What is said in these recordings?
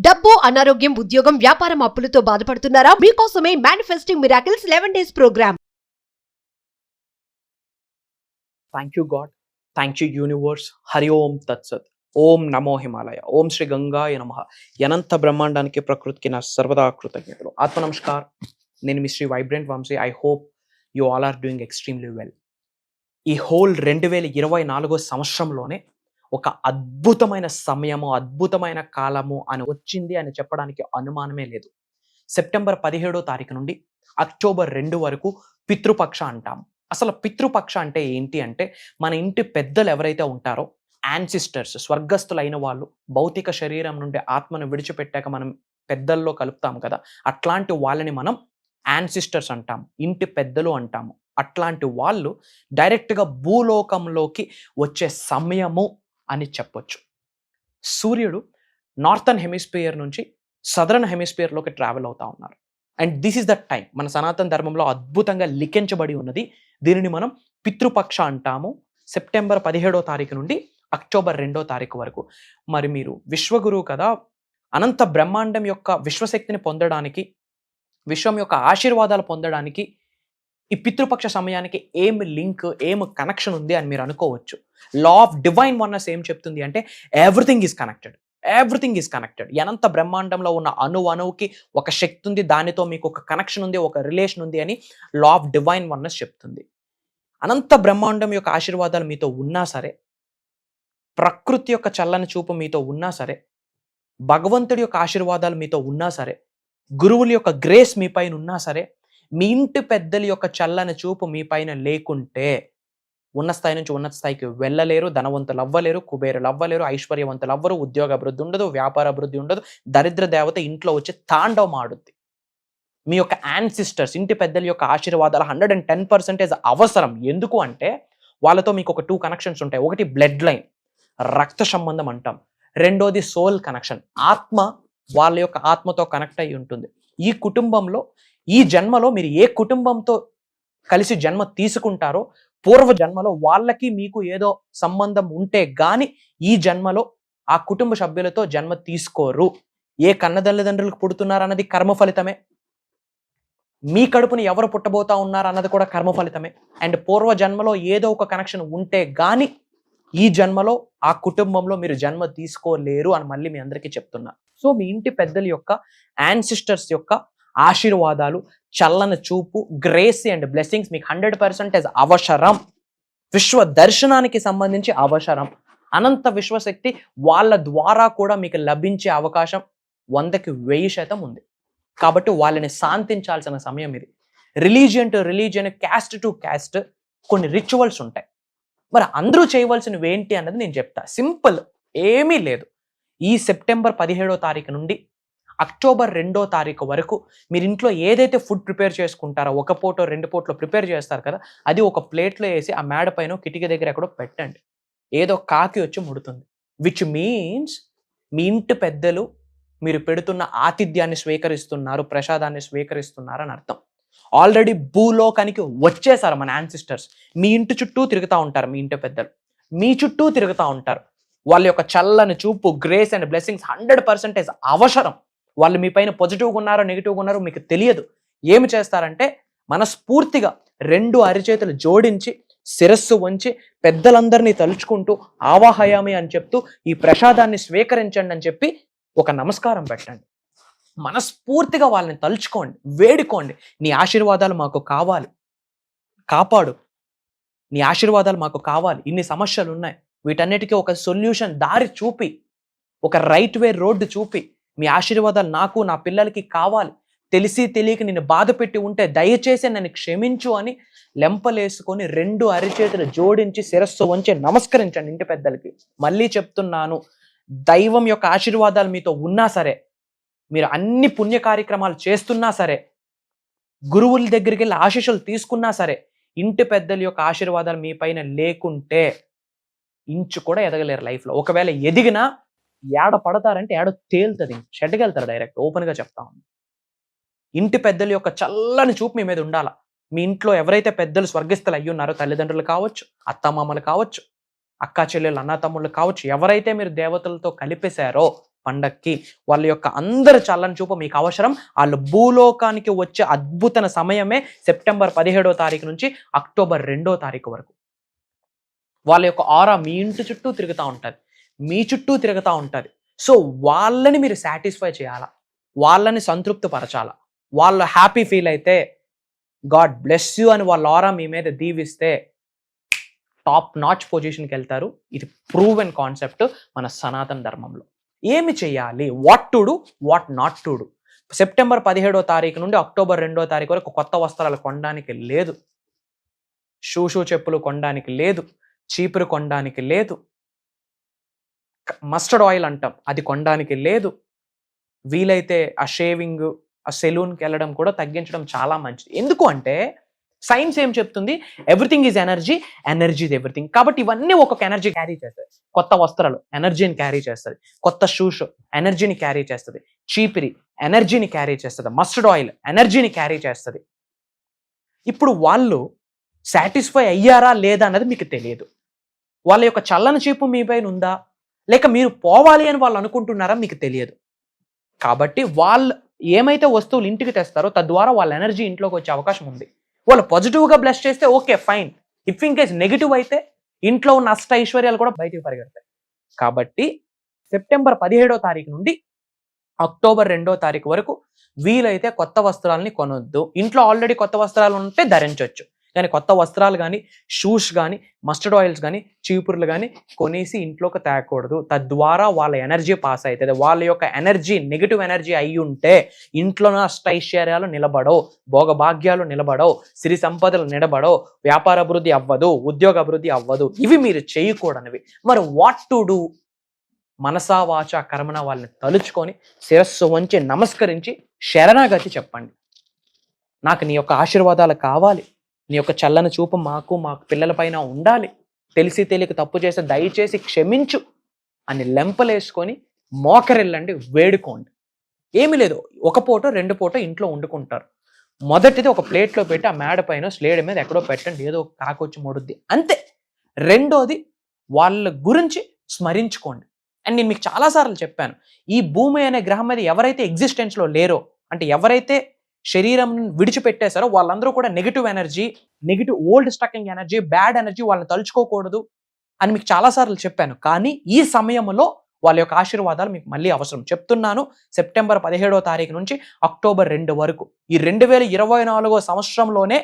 డబ్బు, అనారోగ్యం, ఉద్యోగం, వ్యాపారం, అప్పులతో బాధపడుతున్నారా? మీకోసమే manifesting miracles 11 days program. Thank you god, thank you universe. Hari ఓం తత్సత్. ఓం నమో హిమాలయ. ఓం శ్రీ గంగాయ నమః. అనంత బ్రహ్మాండానికి ప్రకృతికి నా సర్వదా కృతజ్ఞతలు. ఆత్మ నమస్కార్. నేను మీ Shri vibrant Vamshi. I hope you all are doing extremely well. ఈ హోల్ 2024 సంవత్సరంలోనే ఒక అద్భుతమైన సమయము, అద్భుతమైన కాలము అని వచ్చింది అని చెప్పడానికి అనుమానమే లేదు. సెప్టెంబర్ 17వ తారీఖు నుండి అక్టోబర్ 2 వరకు పితృపక్ష అంటాము. అసలు పితృపక్ష అంటే ఏంటి అంటే, మన ఇంటి పెద్దలు ఎవరైతే ఉంటారో, యాన్సిస్టర్స్, స్వర్గస్థులైన వాళ్ళు, భౌతిక శరీరం నుండి ఆత్మను విడిచిపెట్టాక మనం పెద్దల్లో కలుపుతాం కదా, అట్లాంటి వాళ్ళని మనం యాన్సిస్టర్స్ అంటాము, ఇంటి పెద్దలు అంటాము. అట్లాంటి వాళ్ళు డైరెక్ట్గా భూలోకంలోకి వచ్చే సమయము అని చెప్పొచ్చు. సూర్యుడు నార్థన్ హెమిస్ఫియర్ నుంచి సదరన్ హెమిస్ఫియర్లోకి ట్రావెల్ అవుతా ఉన్నారు. And this is the time. మన సనాతన ధర్మంలో అద్భుతంగా లిఖించబడి ఉన్నది. దీనిని మనం పితృపక్ష అంటాము. సెప్టెంబర్ 17వ తారీఖు నుండి అక్టోబర్ 2వ తారీఖు వరకు. మరి మీరు విశ్వగురువు కదా, అనంత బ్రహ్మాండం యొక్క విశ్వశక్తిని పొందడానికి, విశ్వం యొక్క ఆశీర్వాదాలు పొందడానికి ఈ పితృపక్ష సమయానికి ఏం లింక్, ఏం కనెక్షన్ ఉంది అని మీరు అనుకోవచ్చు. లా ఆఫ్ డివైన్ వన్నెస్ ఏం చెప్తుంది అంటే, everything is connected. Everything is connected. అనంత బ్రహ్మాండంలో ఉన్న అణువుకి ఒక శక్తి ఉంది, దానితో మీకు ఒక కనెక్షన్ ఉంది, ఒక రిలేషన్ ఉంది అని లా ఆఫ్ డివైన్ వన్నెస్ చెప్తుంది. అనంత బ్రహ్మాండం యొక్క ఆశీర్వాదాలు మీతో ఉన్నా సరే, ప్రకృతి యొక్క చల్లని చూపు మీతో ఉన్నా సరే, భగవంతుడి యొక్క ఆశీర్వాదాలు మీతో ఉన్నా సరే, గురువుల యొక్క గ్రేస్ మీ పైన ఉన్నా సరే, మీ ఇంటి పెద్దల యొక్క చల్లని చూపు మీ పైన లేకుంటే ఉన్న స్థాయి నుంచి ఉన్నత స్థాయికి వెళ్ళలేరు, ధనవంతులు అవ్వలేరు, కుబేరులు అవ్వలేరు, ఐశ్వర్యవంతులు అవ్వరు, ఉద్యోగ అభివృద్ధి ఉండదు, వ్యాపార అభివృద్ధి ఉండదు, దరిద్ర దేవత ఇంట్లో వచ్చి తాండవం ఆడుద్ది. మీ యొక్క యాన్సిస్టర్స్, ఇంటి పెద్దల యొక్క ఆశీర్వాదాలు 110% అవసరం. ఎందుకు అంటే, వాళ్ళతో మీకు ఒక 2 కనెక్షన్స్ ఉంటాయి. ఒకటి బ్లడ్ లైన్, రక్త సంబంధం అంటాం. రెండోది సోల్ కనెక్షన్, ఆత్మ వాళ్ళ యొక్క ఆత్మతో కనెక్ట్ అయి ఉంటుంది. ఈ కుటుంబంలో, ఈ జన్మలో మీరు ఏ కుటుంబంతో కలిసి జన్మ తీసుకుంటారో, పూర్వ జన్మలో వాళ్ళకి మీకు ఏదో సంబంధం ఉంటే గాని ఈ జన్మలో ఆ కుటుంబ సభ్యులతో జన్మ తీసుకోరు. ఏ కన్నతల్లిదండ్రులకు పుడుతున్నారన్నది కర్మ ఫలితమే. మీ కడుపుని ఎవరు పుట్టబోతా ఉన్నారు అన్నది కూడా కర్మ ఫలితమే. అండ్ పూర్వ జన్మలో ఏదో ఒక కనెక్షన్ ఉంటే గాని ఈ జన్మలో ఆ కుటుంబంలో మీరు జన్మ తీసుకోలేరు అని మళ్ళీ మీ అందరికీ చెప్తున్నా. సో మీ ఇంటి పెద్దల యొక్క, యాన్సిస్టర్స్ యొక్క ఆశీర్వాదాలు, చల్లని చూపు, గ్రేస్ అండ్ బ్లెస్సింగ్స్ మీకు 100% అవసరం. విశ్వ దర్శనానికి సంబంధించి అవసరం. అనంత విశ్వశక్తి వాళ్ళ ద్వారా కూడా మీకు లభించే అవకాశం 100కి 1000% ఉంది. కాబట్టి వాళ్ళని శాంతించాల్సిన సమయం ఇది. Religion to religion, caste to caste కొన్ని రిచువల్స్ ఉంటాయి. మరి అందరూ చేయవలసినవి ఏంటి అన్నది నేను చెప్తా. సింపుల్, ఏమీ లేదు. ఈ సెప్టెంబర్ 17వ తారీఖు నుండి అక్టోబర్ 2వ తారీఖు వరకు మీరు ఇంట్లో ఏదైతే ఫుడ్ ప్రిపేర్ చేసుకుంటారో, 1 పూటో 2 పూటలో ప్రిపేర్ చేస్తారు కదా, అది ఒక ప్లేట్లో వేసి ఆ మేడ పైన కిటికీ దగ్గర ఎక్కడో పెట్టండి. ఏదో కాకి వచ్చి ముడుతుంది. విచ్ మీన్స్ మీ ఇంటి పెద్దలు మీరు పెడుతున్న ఆతిథ్యాన్ని స్వీకరిస్తున్నారు, ప్రసాదాన్ని స్వీకరిస్తున్నారు అని అర్థం. ఆల్రెడీ భూలోకానికి వచ్చేసారు మన యాన్సిస్టర్స్. మీ ఇంటి చుట్టూ తిరుగుతూ ఉంటారు. మీ ఇంటి పెద్దలు మీ చుట్టూ తిరుగుతూ ఉంటారు. వాళ్ళ యొక్క చల్లని చూపు, గ్రేస్ అండ్ బ్లెస్సింగ్స్ 100% అవసరం. వాళ్ళు మీ పైన పాజిటివ్గా ఉన్నారో నెగిటివ్గా ఉన్నారో మీకు తెలియదు. ఏమి చేస్తారంటే, మనస్ఫూర్తిగా 2 అరిచేతులు జోడించి, శిరస్సు వంచి, పెద్దలందరినీ తలుచుకుంటూ ఆవాహయామి అని చెప్తూ ఈ ప్రసాదాన్ని స్వీకరించండి అని చెప్పి ఒక నమస్కారం పెట్టండి. మనస్ఫూర్తిగా వాళ్ళని తలుచుకోండి, వేడుకోండి. నీ ఆశీర్వాదాలు మాకు కావాలి, కాపాడు, నీ ఆశీర్వాదాలు మాకు కావాలి. ఇన్ని సమస్యలు ఉన్నాయి, వీటన్నిటికీ ఒక సొల్యూషన్ దారి చూపి, ఒక రైట్ వే రోడ్డు చూపి, మీ ఆశీర్వాదాలు నాకు, నా పిల్లలకి కావాలి. తెలిసి తెలియక నిన్ను బాధ పెట్టి ఉంటే దయచేసి నన్ను క్షమించు అని లెంపలేసుకొని 2 అరిచేతులు జోడించి శిరస్సు వంచి నమస్కరించండి ఇంటి పెద్దలకి. మళ్ళీ చెప్తున్నాను, దైవం యొక్క ఆశీర్వాదాలు మీతో ఉన్నా సరే, మీరు అన్ని పుణ్య కార్యక్రమాలు చేస్తున్నా సరే, గురువుల దగ్గరికి వెళ్ళి ఆశీస్సులు తీసుకున్నా సరే, ఇంటి పెద్దల యొక్క ఆశీర్వాదాలు మీ పైన లేకుంటే ఇంచు కూడా ఎదగలేరు లైఫ్లో. ఒకవేళ ఎదిగినా ఏడ పడతారంటే ఏడ తేలుతుంది, షెడ్కి వెళ్తారు డైరెక్ట్. ఓపెన్గా చెప్తా ఉన్నాను. ఇంటి పెద్దల యొక్క చల్లని చూపు మీ మీద ఉండాల. మీ ఇంట్లో ఎవరైతే పెద్దలు స్వర్గస్థులు అయ్యి ఉన్నారో, తల్లిదండ్రులు కావచ్చు, అత్తమామలు కావచ్చు, అక్కా చెల్లెలు, అన్నా తమ్ముళ్ళు కావచ్చు, ఎవరైతే మీరు దేవతలతో కలిపేశారో పండక్కి. వాళ్ళ యొక్క అందరి చల్లని చూపు మీకు అవసరం. వాళ్ళు భూలోకానికి వచ్చే అద్భుత సమయమే సెప్టెంబర్ 17వ తారీఖు నుంచి అక్టోబర్ 2వ తారీఖు వరకు. వాళ్ళ యొక్క ఆరా మీ ఇంటి చుట్టూ తిరుగుతూ ఉంటుంది, మీ చుట్టూ తిరుగుతూ ఉంటుంది. సో వాళ్ళని మీరు సాటిస్ఫై చేయాలా, వాళ్ళని సంతృప్తి పరచాలా. వాళ్ళు హ్యాపీ ఫీల్ అయితే గాడ్ బ్లెస్ యూ అని వాళ్ళ ఆరా మీ మీద దీవిస్తే టాప్ నాచ్ పొజిషన్కి వెళ్తారు. ఇది ప్రూవెన్ కాన్సెప్ట్ మన సనాతన ధర్మంలో. ఏమి చేయాలి, what to do, what not to do. September 17వ తారీఖు నుండి అక్టోబర్ 2వ తారీఖు వరకు కొత్త వస్త్రాలు కొనడానికి లేదు, షూ చెప్పులు కొనడానికి లేదు, చీపురు కొనడానికి లేదు, మస్టర్డ్ ఆయిల్ అంటాం అది కొనడానికి లేదు. వీలైతే ఆ షేవింగ్, ఆ సెలూన్కి వెళ్ళడం కూడా తగ్గించడం చాలా మంచిది. ఎందుకు అంటే సైన్స్ ఏం చెప్తుంది, everything is energy, energy is everything. కాబట్టి ఇవన్నీ ఒక్కొక్క ఎనర్జీ క్యారీ చేస్తాయి. కొత్త వస్త్రాలు ఎనర్జీని క్యారీ చేస్తుంది, కొత్త షూస్ ఎనర్జీని క్యారీ చేస్తుంది, చీపిరి ఎనర్జీని క్యారీ చేస్తుంది, మస్టర్డ్ ఆయిల్ ఎనర్జీని క్యారీ చేస్తుంది. ఇప్పుడు వాళ్ళు సాటిస్ఫై అయ్యారా లేదా అన్నది మీకు తెలియదు. వాళ్ళ యొక్క చల్లని చూపు మీ పైన ఉందా, లేక మీరు పోవాలి అని వాళ్ళు అనుకుంటున్నారా మీకు తెలియదు. కాబట్టి వాళ్ళు ఏమైతే వస్తువులు ఇంటికి తెస్తారో తద్వారా వాళ్ళ ఎనర్జీ ఇంట్లోకి వచ్చే అవకాశం ఉంది. వాళ్ళు పాజిటివ్గా బ్లెస్ చేస్తే okay fine. If in case negative అయితే ఇంట్లో ఉన్న అష్ట ఐశ్వర్యాలు కూడా బయటికి పరిగెడతాయి. కాబట్టి సెప్టెంబర్ 17వ తారీఖు నుండి అక్టోబర్ 2వ తారీఖు వరకు వీలైతే కొత్త వస్త్రాలని కొనొద్దు. ఇంట్లో ఆల్రెడీ కొత్త వస్త్రాలు ఉంటే ధరించవచ్చు, కానీ కొత్త వస్త్రాలు కానీ, షూస్ కానీ, మస్టర్డ్ ఆయిల్స్ కానీ, చీపుర్లు కానీ కొనేసి ఇంట్లోకి తేకూడదు. తద్వారా వాళ్ళ ఎనర్జీ పాస్ అవుతుంది. వాళ్ళ యొక్క ఎనర్జీ నెగిటివ్ ఎనర్జీ అయి ఉంటే ఇంట్లో అష్టైశ్వర్యాలు నిలబడవు, భోగభాగ్యాలు నిలబడవు, సిరి సంపదలు నిలబడవు, వ్యాపార అభివృద్ధి అవ్వదు, ఉద్యోగ అభివృద్ధి అవ్వదు. ఇవి మీరు చేయకూడనివి. మరి వాట్ టు డూ? మనసా వాచ కర్మణ వాళ్ళని తలుచుకొని శిరస్సు వంచి నమస్కరించి శరణాగతి చెప్పండి. నాకు నీ యొక్క ఆశీర్వాదాలు కావాలి, నీ యొక్క చల్లని చూపు మాకు మా పిల్లల పైన ఉండాలి, తెలిసి తెలియక తప్పు చేస్తే దయచేసి క్షమించు అని లెంపలేసుకొని మోకరిల్లండి, వేడుకోండి. ఏమీ లేదు, ఒక పూట 2 పూట ఇంట్లో వండుకుంటారు. మొదటిది ఒక ప్లేట్లో పెట్టి ఆ మేడ పైన స్లేడ్ మీద ఎక్కడో పెట్టండి, ఏదో కాకొచ్చి మొడుద్ది అంతే. రెండోది వాళ్ళ గురించి స్మరించుకోండి. అండ్ నేను మీకు చాలాసార్లు చెప్పాను, ఈ భూమి అనే గ్రహం మీద ఎవరైతే ఎగ్జిస్టెన్స్లో లేరో, అంటే ఎవరైతే శరీరం విడిచిపెట్టేశారో వాళ్ళందరూ కూడా negative energy, negative old stucking energy, bad energy, వాళ్ళని తలుచుకోకూడదు అని మీకు చాలాసార్లు చెప్పాను. కానీ ఈ సమయంలో వాళ్ళ యొక్క ఆశీర్వాదాలు మీకు మళ్ళీ అవసరం. చెప్తున్నాను, సెప్టెంబర్ 17వ తారీఖు నుంచి అక్టోబర్ 2 వరకు ఈ 2024వ సంవత్సరంలోనే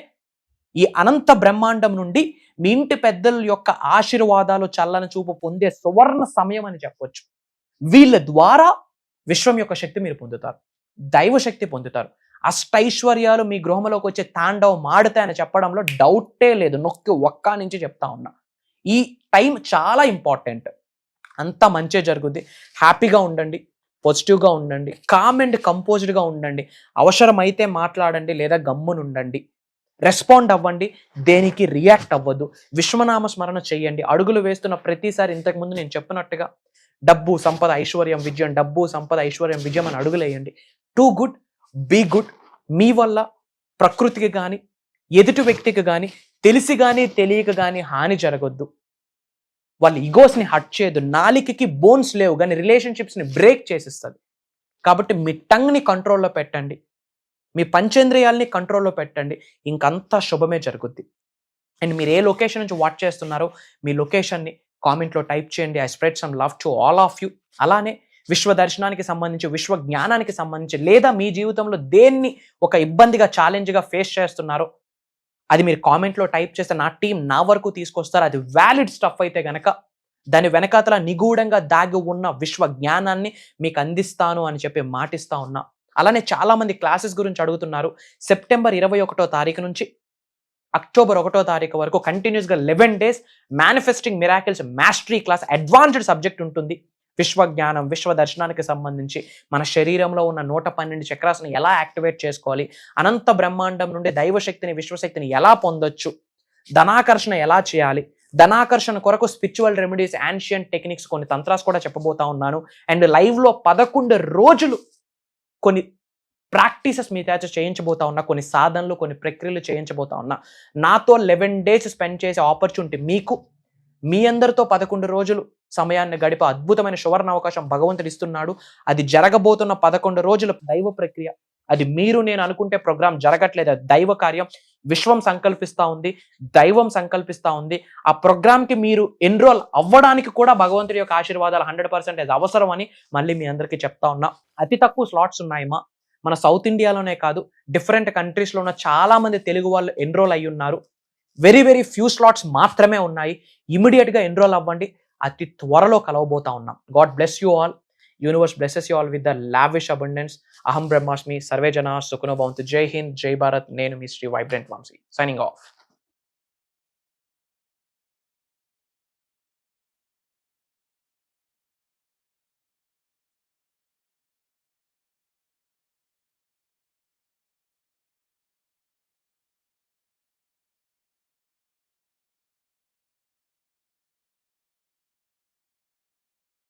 ఈ అనంత బ్రహ్మాండం నుండి మీ ఇంటి పెద్దల యొక్క ఆశీర్వాదాలు, చల్లని చూపు పొందే సువర్ణ సమయం అని చెప్పొచ్చు. వీళ్ళ ద్వారా విశ్వం యొక్క శక్తి మీరు పొందుతారు, దైవ శక్తి పొందుతారు. అష్టైశ్వర్యాలు మీ గృహంలోకి వచ్చే తాండవం ఆడుతాయని చెప్పడంలో డౌటే లేదు. నొక్కి ఒక్క నుంచి చెప్తా ఉన్నా. ఈ టైం చాలా ఇంపార్టెంట్. అంతా మంచి జరుగుద్ది. హ్యాపీగా ఉండండి, పాజిటివ్గా ఉండండి, కామ్ అండ్ కంపోజ్డ్గా ఉండండి. అవసరమైతే మాట్లాడండి, లేదా గమ్మునుండండి. రెస్పాండ్ అవ్వండి, దేనికి రియాక్ట్ అవ్వద్దు. విశ్వనామ స్మరణ చేయండి. అడుగులు వేస్తున్న ప్రతిసారి ఇంతకుముందు నేను చెప్పినట్టుగా డబ్బు సంపద ఐశ్వర్యం విజయం, డబ్బు సంపద ఐశ్వర్యం విజయం అని అడుగులేయండి. Do good, be good. మీ వల్ల ప్రకృతికి కానీ, ఎదుటి వ్యక్తికి కానీ, తెలిసి కానీ తెలియక కానీ హాని జరగొద్దు. వాళ్ళ ఈగోస్ని హట్ చేయొద్దు. నాలికకి బోన్స్ లేవు కానీ రిలేషన్షిప్స్ని బ్రేక్ చేసిస్తుంది. కాబట్టి మీ టంగ్ని కంట్రోల్లో పెట్టండి, మీ పంచేంద్రియాల్ని కంట్రోల్లో పెట్టండి, ఇంకంతా శుభమే జరుగుద్ది. అండ్ మీరు ఏ లొకేషన్ నుంచి వాచ్ చేస్తున్నారో మీ లొకేషన్ని కామెంట్లో టైప్ చేయండి. I spread some love to all of you. అలానే విశ్వ దర్శనానికి సంబంధించి, విశ్వ జ్ఞానానికి సంబంధించి, లేదా మీ జీవితంలో దేన్ని ఒక ఇబ్బందిగా, ఛాలెంజ్గా ఫేస్ చేస్తున్నారో అది మీరు కామెంట్లో టైప్ చేస్తే నా టీం నా వరకు తీసుకొస్తారు. అది వ్యాలిడ్ స్టఫ్ అయితే గనక దాని వెనకాతల నిగూఢంగా దాగి ఉన్న విశ్వ జ్ఞానాన్ని మీకు అందిస్తాను అని చెప్పి మాటిస్తా ఉన్నా. అలానే చాలామంది క్లాసెస్ గురించి అడుగుతున్నారు. సెప్టెంబర్ 21వ తారీఖు నుంచి అక్టోబర్ 1వ తారీఖు వరకు కంటిన్యూస్గా 11 days manifesting miracles mastery class, advanced subject ఉంటుంది. విశ్వ జ్ఞానం, విశ్వ దర్శనానికి సంబంధించి మన శరీరంలో ఉన్న 112 చక్రాస్ని ఎలా యాక్టివేట్ చేసుకోవాలి, అనంత బ్రహ్మాండం నుండి దైవశక్తిని, విశ్వశక్తిని ఎలా పొందొచ్చు, ధనాకర్షణ ఎలా చేయాలి, ధనాకర్షణ కొరకు స్పిరిచువల్ రెమెడీస్, యాన్షియంట్ టెక్నిక్స్, కొన్ని తంత్రాస్ కూడా చెప్పబోతా ఉన్నాను. అండ్ లైవ్లో 11 రోజులు కొన్ని ప్రాక్టీసెస్ మీ చేత చేయించబోతా ఉన్నా, కొన్ని సాధనలు, కొన్ని ప్రక్రియలు చేయించబోతా ఉన్నా. నాతో 11 days స్పెండ్ చేసే ఆపర్చునిటీ మీకు మీ అందరితో 11 రోజులు సమయాన్ని గడిపే అద్భుతమైన సువర్ణ అవకాశం భగవంతుడు ఇస్తున్నాడు. అది జరగబోతున్న 11 రోజుల దైవ ప్రక్రియ. అది మీరు నేను అనుకుంటే ప్రోగ్రామ్ జరగట్లేదు, అది దైవ కార్యం. విశ్వం సంకల్పిస్తా ఉంది, దైవం సంకల్పిస్తా ఉంది. ఆ ప్రోగ్రామ్ కి మీరు ఎన్రోల్ అవ్వడానికి కూడా భగవంతుడి యొక్క ఆశీర్వాదాలు 100% అవసరం అని మళ్ళీ మీ అందరికీ చెప్తా ఉన్నా. అతి తక్కువ స్లాట్స్ ఉన్నాయమ్మా. మన సౌత్ ఇండియాలోనే కాదు, డిఫరెంట్ కంట్రీస్ లో ఉన్న చాలా మంది తెలుగు వాళ్ళు ఎన్రోల్ అయ్యి ఉన్నారు. వెరీ వెరీ ఫ్యూ స్లాట్స్ మాత్రమే ఉన్నాయి. ఇమీడియట్ గా ఎన్రోల్ అవ్వండి. అతి త్వరలో కలవబోతా ఉన్నాం. God bless you all. Universe blesses you all with the lavish abundance. అహం బ్రహ్మాస్మి. సర్వే జనా సుఖనో భవంతు. జై హింద్, జై భారత్. నేను మీ Shri vibrant Vamshi, signing of.